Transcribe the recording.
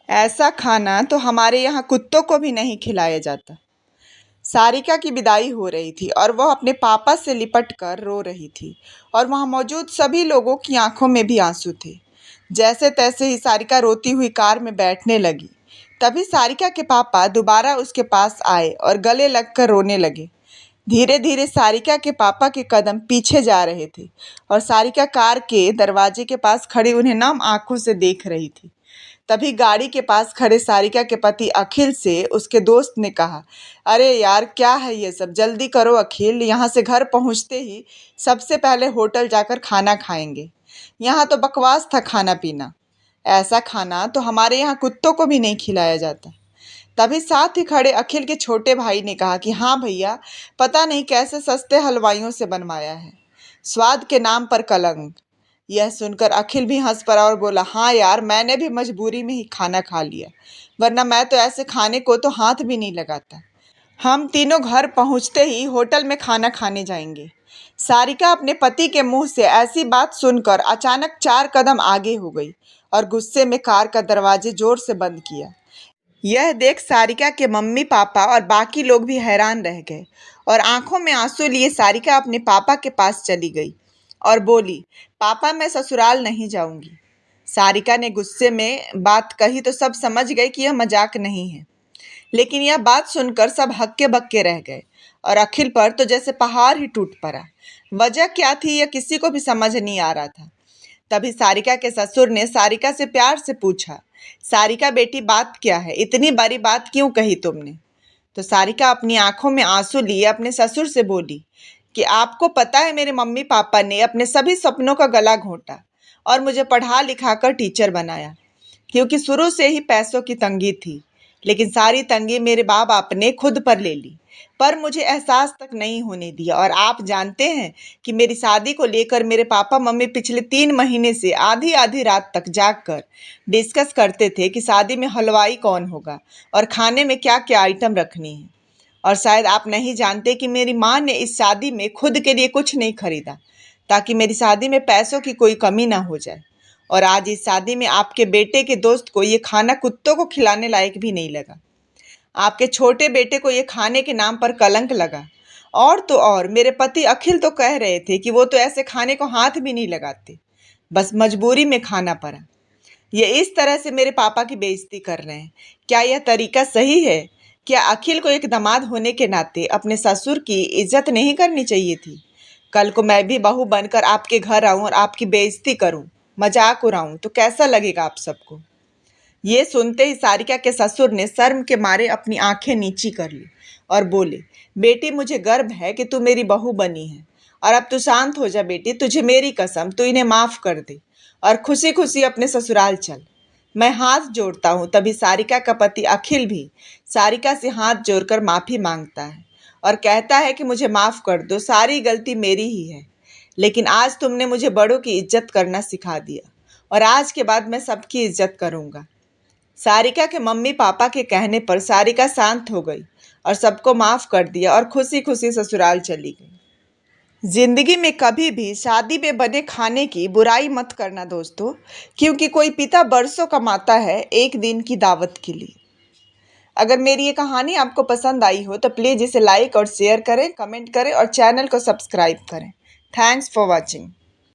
ऐसा खाना तो हमारे यहाँ कुत्तों को भी नहीं खिलाया जाता। सारिका की विदाई हो रही थी और वह अपने पापा से लिपट कर रो रही थी और वहाँ मौजूद सभी लोगों की आंखों में भी आंसू थे। जैसे तैसे ही सारिका रोती हुई कार में बैठने लगी। तभी सारिका के पापा दोबारा उसके पास आए और गले लगकर रोने लगे। धीरे धीरे सारिका के पापा के कदम पीछे जा रहे थे और सारिका कार के दरवाजे के पास खड़ी उन्हें नम आंखों से देख रही थी। तभी गाड़ी के पास खड़े सारिका के पति अखिल से उसके दोस्त ने कहा, अरे यार क्या है ये सब, जल्दी करो अखिल, यहाँ से घर पहुँचते ही सबसे पहले होटल जाकर खाना खाएंगे। यहाँ तो बकवास था खाना पीना। ऐसा खाना तो हमारे यहाँ कुत्तों को भी नहीं खिलाया जाता। तभी साथ ही खड़े अखिल के छोटे भाई ने कहा कि हाँ भैया, पता नहीं कैसे सस्ते हलवाइयों से बनवाया है, स्वाद के नाम पर कलंक। यह सुनकर अखिल भी हंस पड़ा और बोला, हाँ यार, मैंने भी मजबूरी में ही खाना खा लिया, वरना मैं तो ऐसे खाने को तो हाथ भी नहीं लगाता। हम तीनों घर पहुंचते ही होटल में खाना खाने जाएंगे। सारिका अपने पति के मुंह से ऐसी बात सुनकर अचानक 4 कदम आगे हो गई और गुस्से में कार का दरवाजे जोर से बंद किया। यह देख सारिका के मम्मी पापा और बाकी लोग भी हैरान रह गए और आंखों में आंसू लिए सारिका अपने पापा के पास चली गई और बोली, पापा मैं ससुराल नहीं जाऊंगी। सारिका ने गुस्से में बात कही तो सब समझ गए कि यह मजाक नहीं है, लेकिन यह बात सुनकर सब हक्के बक्के रह गए और अखिल पर तो जैसे पहाड़ ही टूट पड़ा। वजह क्या थी यह किसी को भी समझ नहीं आ रहा था। तभी सारिका के ससुर ने सारिका से प्यार से पूछा, सारिका बेटी बात क्या है, इतनी बड़ी बात क्यों कही तुमने? तो सारिका अपनी आंखों में आंसू लिए अपने ससुर से बोली कि आपको पता है मेरे मम्मी पापा ने अपने सभी सपनों का गला घोंटा और मुझे पढ़ा लिखा कर टीचर बनाया, क्योंकि शुरू से ही पैसों की तंगी थी। लेकिन सारी तंगी मेरे बाप बाप ने खुद पर ले ली, पर मुझे एहसास तक नहीं होने दिया। और आप जानते हैं कि मेरी शादी को लेकर मेरे पापा मम्मी पिछले 3 महीने से आधी आधी रात तक जाग कर डिस्कस करते थे कि शादी में हलवाई कौन होगा और खाने में क्या क्या आइटम रखनी है। और शायद आप नहीं जानते कि मेरी माँ ने इस शादी में खुद के लिए कुछ नहीं खरीदा, ताकि मेरी शादी में पैसों की कोई कमी ना हो जाए। और आज इस शादी में आपके बेटे के दोस्त को ये खाना कुत्तों को खिलाने लायक भी नहीं लगा। आपके छोटे बेटे को ये खाने के नाम पर कलंक लगा। और तो और मेरे पति अखिल तो कह रहे थे कि वो तो ऐसे खाने को हाथ भी नहीं लगाते, बस मजबूरी में खाना पड़ा। ये इस तरह से मेरे पापा की बेइज्जती कर रहे हैं। क्या यह तरीका सही है? क्या अखिल को एक दामाद होने के नाते अपने ससुर की इज्जत नहीं करनी चाहिए थी? कल को मैं भी बहू बनकर आपके घर आऊं और आपकी बेइज्जती करूं, मजाक उड़ाऊं, तो कैसा लगेगा आप सबको? ये सुनते ही सारिका के ससुर ने शर्म के मारे अपनी आंखें नीची कर ली और बोले, बेटी मुझे गर्व है कि तू मेरी बहू बनी है, और अब तू शांत हो जा बेटी, तुझे मेरी कसम, तू इन्हें माफ कर दे और खुशी खुशी अपने ससुराल चल। मैं हाथ जोड़ता हूँ। तभी सारिका का पति अखिल भी सारिका से हाथ जोड़कर माफी मांगता है और कहता है कि मुझे माफ कर दो, सारी गलती मेरी ही है, लेकिन आज तुमने मुझे बड़ों की इज्जत करना सिखा दिया और आज के बाद मैं सबकी इज्जत करूंगा। सारिका के मम्मी पापा के कहने पर सारिका शांत हो गई और सबको माफ कर दिया और खुशी खुशी ससुराल चली गई। जिंदगी में कभी भी शादी में बने खाने की बुराई मत करना दोस्तों, क्योंकि कोई पिता बरसों कमाता है एक दिन की दावत के लिए। अगर मेरी ये कहानी आपको पसंद आई हो तो प्लीज़ इसे लाइक और शेयर करें, कमेंट करें और चैनल को सब्सक्राइब करें। Thanks for watching.